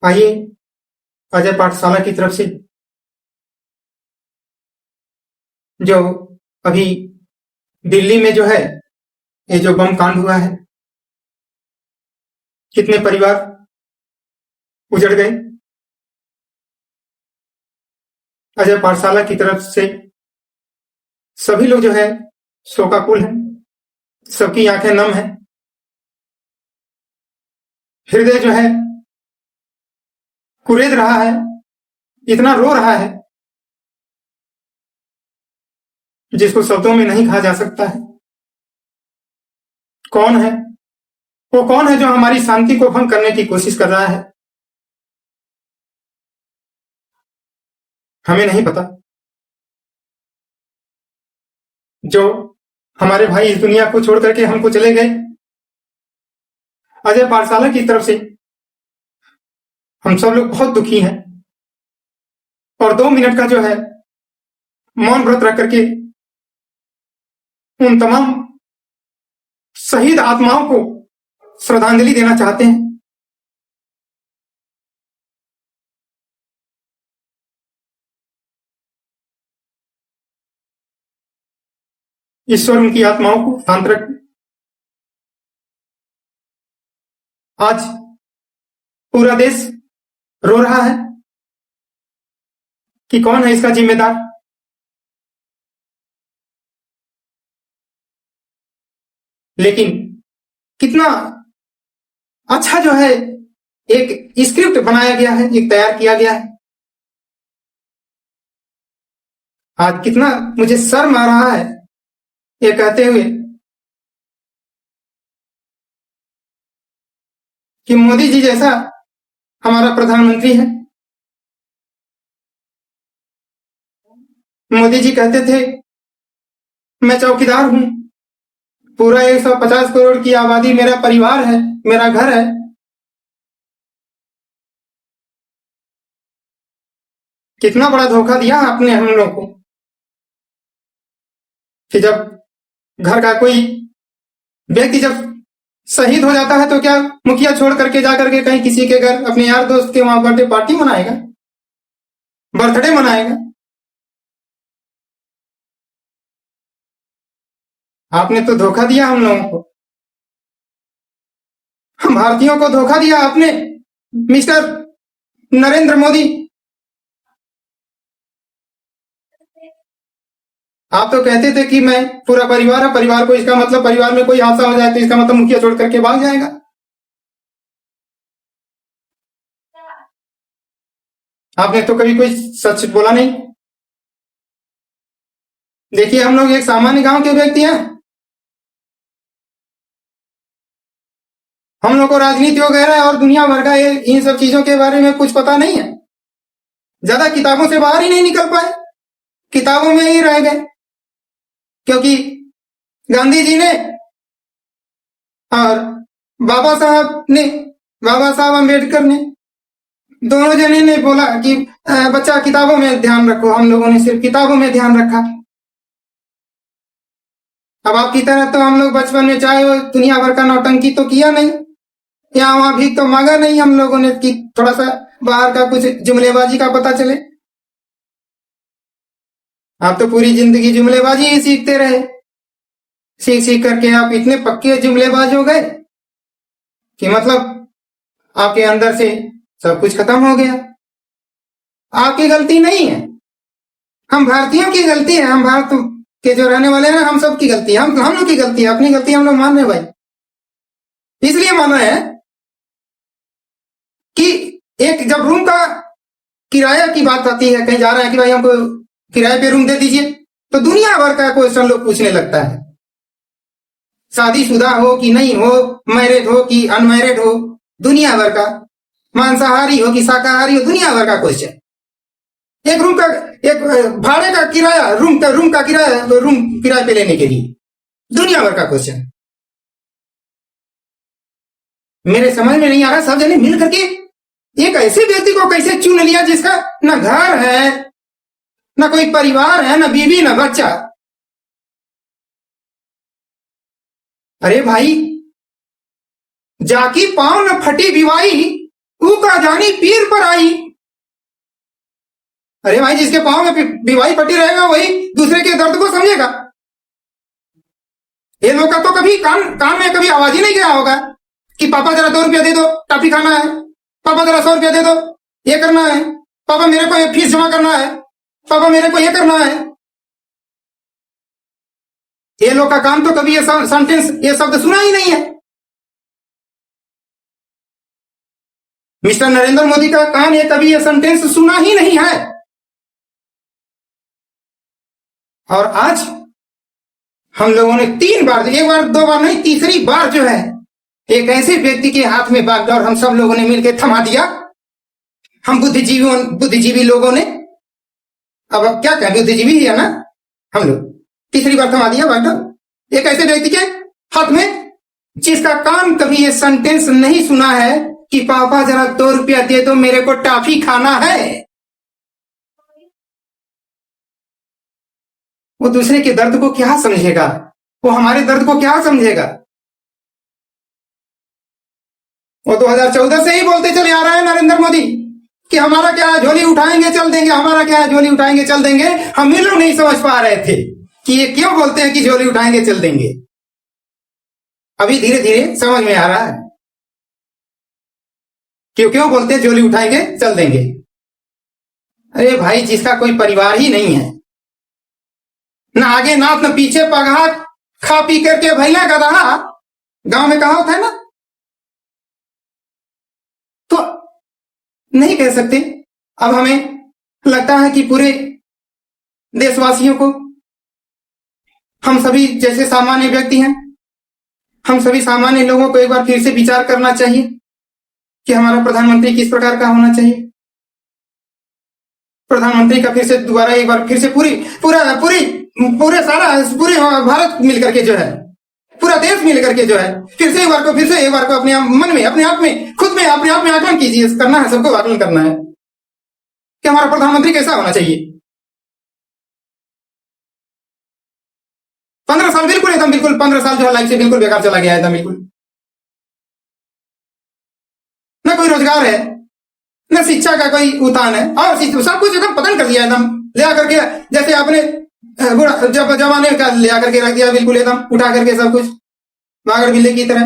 आइए अजय पाठशाला की तरफ से जो अभी दिल्ली में जो है ये जो बम कांड हुआ है, कितने परिवार उजड़ गए। अजय पाठशाला की तरफ से सभी लोग जो है शोकाकुल हैं, सबकी आंखें नम हैं, हृदय जो है कुरेद रहा है, इतना रो रहा है जिसको शब्दों में नहीं कहा जा सकता है। कौन है वो? कौन है जो हमारी शांति को भंग करने की कोशिश कर रहा है? हमें नहीं पता। जो हमारे भाई इस दुनिया को छोड़ करके हमको चले गए, अजय पाठशाला की तरफ से हम सब लोग बहुत दुखी हैं और 2 मिनट का जो है मौन व्रत रख करके उन तमाम शहीद आत्माओं को श्रद्धांजलि देना चाहते हैं। ईश्वर उनकी आत्माओं को शांत रखे। आज पूरा देश रो रहा है कि कौन है इसका जिम्मेदार। लेकिन कितना अच्छा जो है एक स्क्रिप्ट बनाया गया है, एक तैयार किया गया है। आज कितना मुझे शर्म आ रहा है ये कहते हुए कि मोदी जी जैसा हमारा प्रधानमंत्री है। मोदी जी कहते थे मैं चौकीदार हूं, पूरा 150 करोड़ की आबादी मेरा परिवार है, मेरा घर है। कितना बड़ा धोखा दिया आपने हम लोग को कि जब घर का कोई व्यक्ति जब शहीद हो जाता है तो क्या मुखिया छोड़ करके जा करके कहीं किसी के घर अपने यार दोस्त के वहां बर्थडे पार्टी मनाएगा, बर्थडे मनाएगा? आपने तो धोखा दिया हम लोगों को, हम भारतीयों को धोखा दिया आपने मिस्टर नरेंद्र मोदी। आप तो कहते थे कि मैं पूरा परिवार है, परिवार को इसका मतलब परिवार में कोई हादसा हो जाए तो इसका मतलब मुखिया छोड़ करके भाग जाएगा। आपने तो कभी कोई सच बोला नहीं। देखिए हम लोग एक सामान्य गांव के व्यक्ति हैं, हम लोग को राजनीति वगैरह और दुनिया भर का इन सब चीजों के बारे में कुछ पता नहीं है। ज्यादा किताबों से बाहर ही नहीं निकल पाए, किताबों में ही रह गए, क्योंकि गांधी जी ने और बाबा साहब अम्बेडकर ने, दोनों जने ने बोला कि बच्चा किताबों में ध्यान रखो। हम लोगों ने सिर्फ किताबों में ध्यान रखा। अब आपकी तरह तो हम लोग बचपन में चाहे वो दुनिया भर का नौटंकी तो किया नहीं, यहाँ वहां भी तो मांगा नहीं हम लोगों ने कि थोड़ा सा बाहर का कुछ जुमलेबाजी का पता चले। आप तो पूरी जिंदगी जुमलेबाजी ही सीखते रहे, सीख सीख करके आप इतने पक्के जुमलेबाज हो गए कि मतलब आपके अंदर से सब कुछ खत्म हो गया। आपकी गलती नहीं है, हम भारतीयों की गलती है, हम भारत के जो रहने वाले हैं हम सब की गलती है, हम लोग की गलती है। अपनी गलती हम लोग मान रहे भाई, इसलिए मान रहे हैं कि एक जब रूम का किराया की बात आती है, कहीं जा रहे हैं कि भाई हमको किराए पे रूम दे दीजिए, तो दुनिया भर का क्वेश्चन लोग पूछने लगता है। शादीशुदा हो कि नहीं हो, मैरिड हो कि अनमैरिड हो, दुनिया भर का, मांसाहारी हो कि शाकाहारी हो, दुनिया भर का क्वेश्चन। एक रूम का एक भाड़े का किराया, रूम का किराया, रूम किराए पे लेने के लिए दुनिया भर का क्वेश्चन। मेरे समझ में नहीं आ रहा, सब जने मिल करके एक ऐसे व्यक्ति को कैसे चुन लिया जिसका ना घर है, ना कोई परिवार है, ना बीवी, ना बच्चा। अरे भाई, जाकी पांव न फटी विवाही, ऊ का जानी पीर पर आई। अरे भाई, जिसके पांव में बीमारी पट्टी रहेगा वही दूसरे के दर्द को समझेगा। ये लोग का तो कभी कान में कभी आवाज ही नहीं गया होगा कि पापा जरा 2 रुपया दे दो, टॉफी खाना है, पापा जरा 100 रुपया दे दो, ये करना है, पापा मेरे को ये फीस जमा करना है, पापा मेरे को ये करना है। ये लोग का काम तो कभी ये सेंटेंस, ये शब्द सुना ही नहीं है। मिस्टर नरेंद्र मोदी का कान ये कभी ये सेंटेंस सुना ही नहीं है। और आज हम लोगों ने 3 बार, 1 बार 2 बार नहीं, तीसरी बार जो है एक ऐसे व्यक्ति के हाथ में बागडोर हम सब लोगों ने मिलकर थमा दिया। हम बुद्धिजीवी लोगों ने, अब क्या कहें, बुद्धिजीवी ही है ना हम लोग, तीसरी बार थमा दिया बागडोर एक ऐसे व्यक्ति के हाथ में जिसका कान कभी ये सेंटेंस नहीं सुना है कि पापा जरा 2 रुपया दे दो, मेरे को टॉफी खाना है। वो दूसरे के दर्द को क्या समझेगा, वो हमारे दर्द को क्या समझेगा। वो 2014 से ही बोलते चले आ रहा है नरेंद्र मोदी कि हमारा क्या है, झोली उठाएंगे चल देंगे, हमारा क्या है, झोली उठाएंगे चल देंगे। हम ये लोग नहीं समझ पा रहे थे कि ये क्यों बोलते हैं कि झोली उठाएंगे चल देंगे। अभी धीरे धीरे समझ में आ रहा है क्यों बोलते हैं झोली उठाएंगे चल देंगे। अरे भाई, जिसका कोई परिवार ही नहीं है, ना आगे नाथ न पीछे पगहा, खा पी करके भैया का रहा, गांव में कहावत है ना, तो नहीं कह सकते। अब हमें लगता है कि पूरे देशवासियों को, हम सभी जैसे सामान्य व्यक्ति हैं, हम सभी सामान्य लोगों को एक बार फिर से विचार करना चाहिए कि हमारा प्रधानमंत्री किस प्रकार का होना चाहिए। प्रधानमंत्री का फिर से दोबारा एक बार फिर से पूरे भारत मिलकर के जो है, पूरा देश मिलकर के जो है, फिर से एक बार को अपने मन में, अपने आप में, खुद में, अपने आप में आकलन कीजिए। करना है, सबको आकलन करना है कि हमारा प्रधानमंत्री कैसा होना चाहिए। 15 साल बिल्कुल 15 साल जो है लाइफ से बिल्कुल बेकार चला गया है, बिल्कुल न कोई रोजगार है, न शिक्षा का कोई उतान है, और सब कुछ एकदम पतन कर दिया, एकदम ले आकर के, जैसे आपने जब जमाने का ले आकर के रख दिया, बिल्कुल एकदम उठा करके सब कुछ बागर बिल्ले की तरह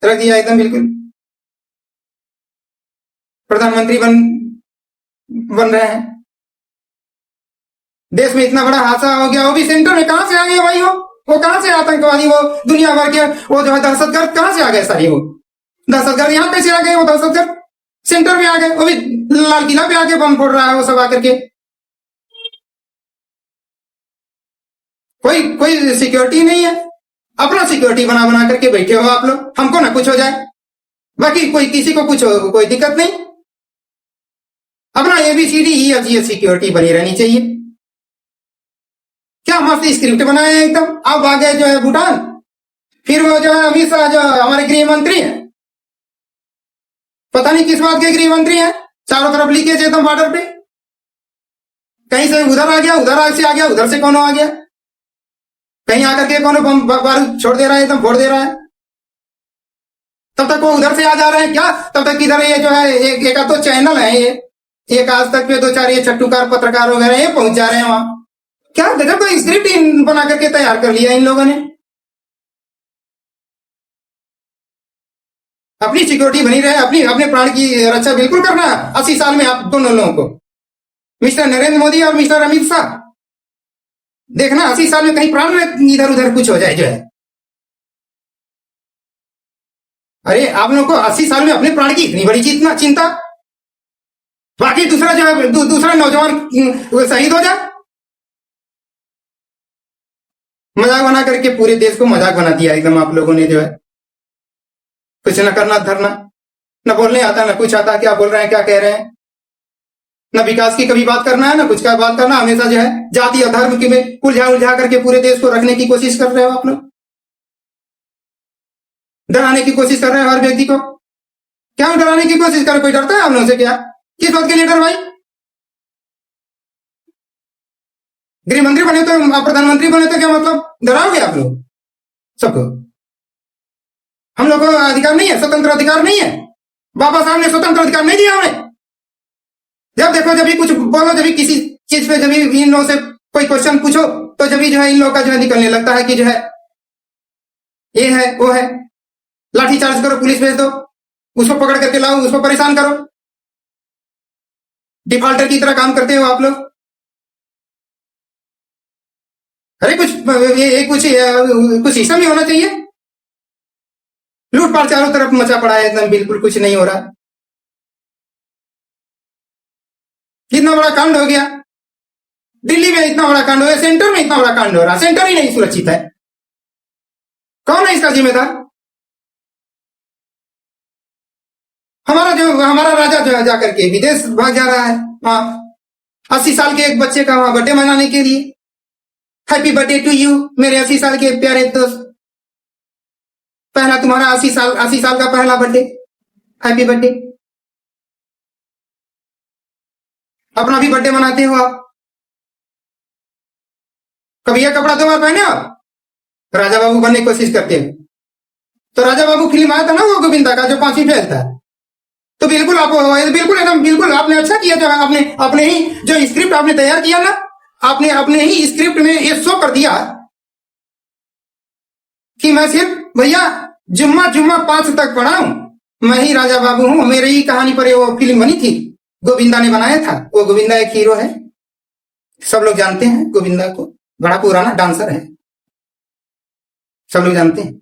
रख दिया एकदम। बिल्कुल प्रधानमंत्री बन रहे हैं, देश में इतना बड़ा हादसा हो गया, वो भी सेंटर में। कहां से आ गए भाई वो कहां से आतंकवादी, वो दुनिया भर के वो जो है दहशतगर्द कहां से आ गए सारी, वो दहशतगर्द यहाँ कैसे आ गए, वो दहशतगर्द सेंटर में आ गए, वो भी लाल किला पे आके बम फोड़ रहा है वो सब आकर के। कोई सिक्योरिटी नहीं है, अपना सिक्योरिटी बना करके बैठे हो आप लोग, हमको ना कुछ हो जाए, बाकी कोई किसी को कुछ हो, कोई दिक्कत नहीं। अपना ABCD सिक्योरिटी बनी रहनी चाहिए। क्या मस्त स्क्रिप्ट बनाए हैं एकदम। अब आ गए जो है भूटान, फिर वो जो है अमित शाह जो हमारे गृह मंत्री हैं, पता नहीं किस बात के गृह मंत्री हैं, चारों तरफ लीकेज है एकदम बॉर्डर पे, कहीं से उधर आ गया, उधर से आ गया, उधर से कौन आ गया, कहीं आकर के कौन बम बारूद छोड़ दे रहा है, एकदम फोड़ दे रहा है। तब तक वो उधर से आ जा रहे हैं क्या, तब तक इधर ये जो है एक तो चैनल है, ये एक आज तक पे 2-4 ये छट्टूकार पत्रकार वगैरह ये पहुंच जा रहे हैं वहां। क्या देखो, कोई स्क्रिप्ट बना करके तैयार कर लिया इन लोगों ने। अपनी सिक्योरिटी बनी रहे, अपने प्राण की रक्षा बिल्कुल करना है 80 साल में आप दोनों लोगों को, मिस्टर नरेंद्र मोदी और मिस्टर अमित शाह। देखना 80 साल में कहीं प्राण इधर उधर कुछ हो जाए जो है। अरे आप लोगों को 80 साल में अपने प्राण की इतनी बड़ी चिंता, बाकी दूसरा जो है दूसरा नौजवान शहीद हो जाए। मजाक बना करके पूरे देश को मजाक बना दिया एकदम आप लोगों ने जो है। कुछ न करना धरना, न बोलने आता, न कुछ आता, क्या बोल रहे हैं क्या कह रहे हैं, न विकास की कभी बात करना है, न कुछ का बात करना, हमेशा जो है जाति और धर्म की में उलझा करके पूरे देश को रखने की कोशिश कर रहे हो आप लोग, डराने की कोशिश कर रहे हो हर व्यक्ति को। क्या डराने की कोशिश कर, कोई डरता है हम लोगों से क्या, किस बात के लिए डर भाई। गृह मंत्री बने तो, प्रधानमंत्री बने तो क्या मतलब डराओगे आप लोग सबको। हम लोग को अधिकार नहीं है, स्वतंत्र अधिकार नहीं है बाबा साहब ने स्वतंत्र अधिकार नहीं दिया हमें। जब देखो जब भी कुछ बोलो, जब भी किसी चीज पे जब भी इन लोगों से कोई क्वेश्चन पूछो तो जब भी जो है इन लोगों का जो है निकलने लगता है कि जो है ये है वो है, लाठी चार्ज करो, पुलिस भेज दो, उसको पकड़ करके लाओ, उसको परेशान करो। डिफॉल्टर की तरह काम करते हो आप लोग। अरे कुछ ये कुछ सिस्टम ही होना चाहिए। लूटपाट चारों तरफ मचा पड़ा है एकदम, बिल्कुल कुछ नहीं हो रहा। कितना बड़ा कांड हो गया, दिल्ली में इतना बड़ा कांड हो गया, सेंटर में इतना बड़ा कांड हो रहा, सेंटर ही नहीं सुरक्षित है। कौन है इसका जिम्मेदार? हमारा राजा जो है जाकर के विदेश भाग जा रहा है वहां 80 साल के एक बच्चे का वहां बर्थडे मनाने के लिए। हैप्पी बर्थडे टू यू मेरे 80 साल के प्यारे दोस्त, पहला तुम्हारा 80 साल का पहला बर्थडे, हैप्पी बर्थडे। अपना भी बर्थडे मनाते हो आप। कभी यह कपड़ा तुम्हारा पहने हो, राजा बाबू बनने की कोशिश करते हो। तो राजा बाबू फिल्म आया था ना वो गोविंदा का, जो 5वीं फेल था। तो बिल्कुल आप बिल्कुल एकदम बिल्कुल आपने अच्छा किया जो आपने अपने ही जो स्क्रिप्ट आपने तैयार किया ना, आपने अपने ही स्क्रिप्ट में ये शो कर दिया कि मैं सिर्फ भैया जुम्मा जुम्मा 5 तक पढ़ा हूं, मैं ही राजा बाबू हूं, मेरी ही कहानी पर वो फिल्म बनी थी, गोविंदा ने बनाया था। वो गोविंदा एक हीरो है, सब लोग जानते हैं गोविंदा को, बड़ा पुराना डांसर है, सब लोग जानते हैं।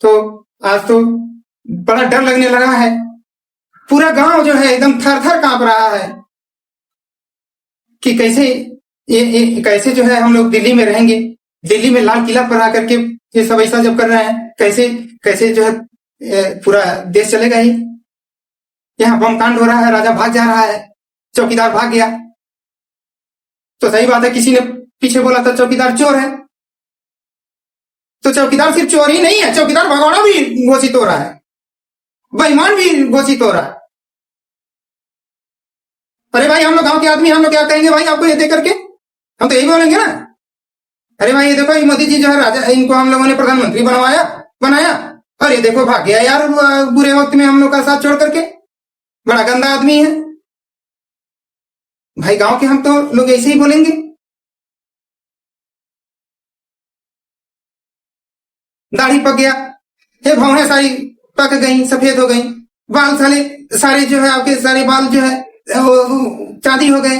तो आज तो बड़ा डर लगने लगा है, पूरा गांव जो है एकदम थर थर कांप रहा है कि कैसे कैसे जो है हम लोग दिल्ली में रहेंगे, दिल्ली में लाल किला पर आकर के ये सब ऐसा जब कर रहे हैं, कैसे कैसे जो है पूरा देश चलेगा ही। यहाँ बम कांड हो रहा है, राजा भाग जा रहा है, चौकीदार भाग गया। तो सही बात है, किसी ने पीछे बोला था चौकीदार चोर है, तो चौकीदार सिर्फ चोर ही नहीं है, चौकीदार भगौड़ा भी घोषित हो रहा है, बेईमान भी घोषित हो रहा है। अरे भाई हम लोग गांव के आदमी, हम लोग क्या कहेंगे भाई आपको ये देख करके? हम तो यही बोलेंगे ना, अरे भाई ये देखो ये मोदी जी जो है राजा, इनको हम लोगों ने प्रधानमंत्री बनाया और ये देखो भाग गया यार बुरे वक्त में हम लोग का साथ छोड़ करके, बड़ा गंदा आदमी है। भाई गांव के हम तो लोग ऐसे ही बोलेंगे। दाढ़ी पक गया, ये भौहें सारी पक गई, सफेद हो गई, बाल सारे जो है आपके सारे बाल जो है वो चांदी हो गए,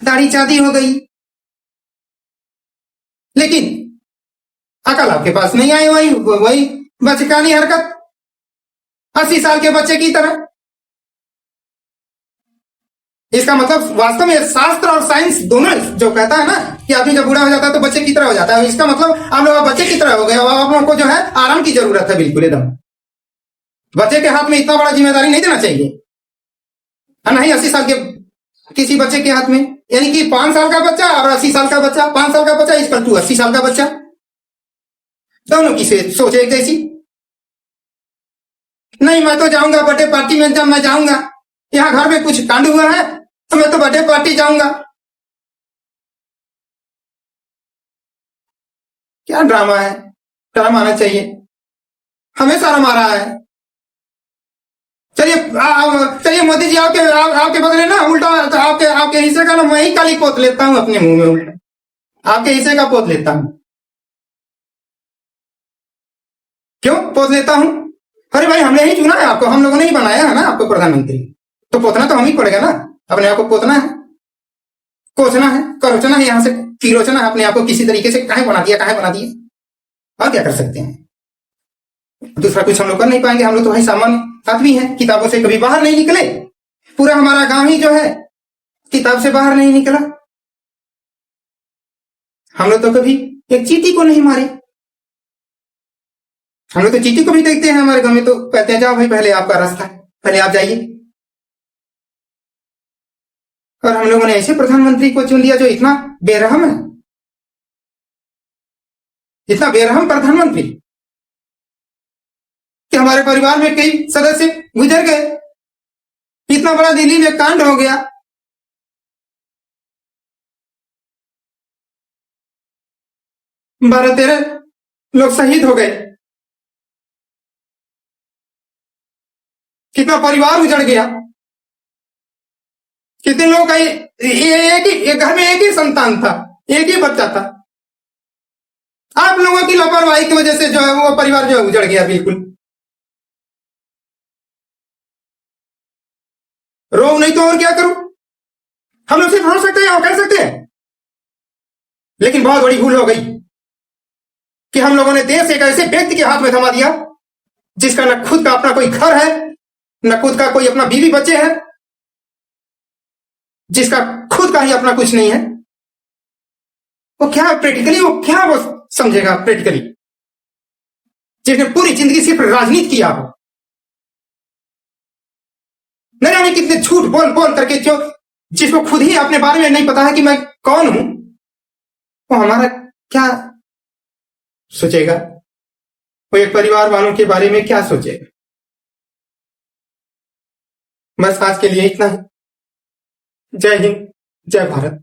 दाढ़ी चांदी हो गई, लेकिन अकल आपके पास नहीं आई, वही बचकानी हरकत 80 साल के बच्चे की तरह। इसका मतलब वास्तव में शास्त्र और साइंस दोनों जो कहता है ना कि आदमी जब बूढ़ा हो जाता है तो बच्चे की तरह हो जाता है, इसका मतलब आप लोग बच्चे की तरह हो गए। आप लोगों को जो है आराम की जरूरत है, बिल्कुल एकदम। बच्चे के हाथ में इतना बड़ा जिम्मेदारी नहीं देना चाहिए, नहीं 80 साल के किसी बच्चे के हाथ में, यानी कि 5 साल का बच्चा और 80 साल का बच्चा, 5 साल का बच्चा इक्वल टू 80 साल का बच्चा, दोनों की सोच एक जैसी। नहीं मैं तो जाऊंगा बर्थडे पार्टी में, जब मैं जाऊंगा यहाँ घर में कुछ कांड हुआ है तो मैं तो बर्थडे पार्टी जाऊंगा। क्या ड्रामा है, शर्म आना चाहिए, हमें शर्म आ रहा है। चलिए चलिए मोदी जी आपके बदले ना उल्टा आपके हिस्से का ना मैं ही काली पोत लेता हूँ अपने मुंह में, उल्टा आपके हिस्से का पोत लेता हूँ। क्यों पोत लेता हूं? अरे भाई हमने ही चुना है आपको, हम लोगों ने ही बनाया है ना आपको प्रधानमंत्री, तो पोतना तो हम ही पड़ेगा ना, अपने आप को पोतना है, कोचना है, करोचना है, यहां से किरोचना है अपने आप को किसी तरीके से, काहे बना दिया, और क्या कर सकते हैं? दूसरा कुछ हम लोग कर नहीं पाएंगे, हम लोग तो भाई सामान्य आदमी हैं, किताबों से कभी बाहर नहीं निकले, पूरा हमारा गांव ही जो है किताब से बाहर नहीं निकला। हम लोग तो कभी एक चींटी को नहीं मारे, हम लोग तो चींटी को भी देखते हैं हमारे गांव में तो कहते हैं जाओ भाई पहले आपका रास्ता, पहले आप जाइए। और हम लोगों ने ऐसे प्रधानमंत्री को चुन लिया जो इतना बेरहम है, इतना बेरहम प्रधानमंत्री कि हमारे परिवार में कई सदस्य गुजर गए, इतना बड़ा दिल्ली में कांड हो गया, 12-13 लोग शहीद हो गए। कितना परिवार उजड़ गया, कितने लोगों का एक घर में एक ही संतान था, एक ही बच्चा था। आप लोगों की लापरवाही की वजह से जो है वो परिवार जो है उजड़ गया बिल्कुल। रो नहीं तो और क्या करूं? हम लोग सिर्फ रो सकते हैं और कह सकते हैं, लेकिन बहुत बड़ी भूल हो गई कि हम लोगों ने देश एक ऐसे व्यक्ति के हाथ में थमा दिया जिसका न खुद का अपना कोई घर है, न खुद का कोई अपना बीवी बच्चे हैं, जिसका खुद का ही अपना कुछ नहीं है। वो क्या प्रैक्टिकली, वो क्या वो समझेगा प्रैक्टिकली, जिसने पूरी जिंदगी सिर्फ राजनीति किया हो, न जाने कितने झूठ बोल बोल करके, जो जिसको खुद ही अपने बारे में नहीं पता है कि मैं कौन हूं, वो हमारा क्या सोचेगा? वो एक परिवार वालों के बारे में क्या सोचेगा? बस आज के लिए इतना ही। जय हिंद, जय भारत।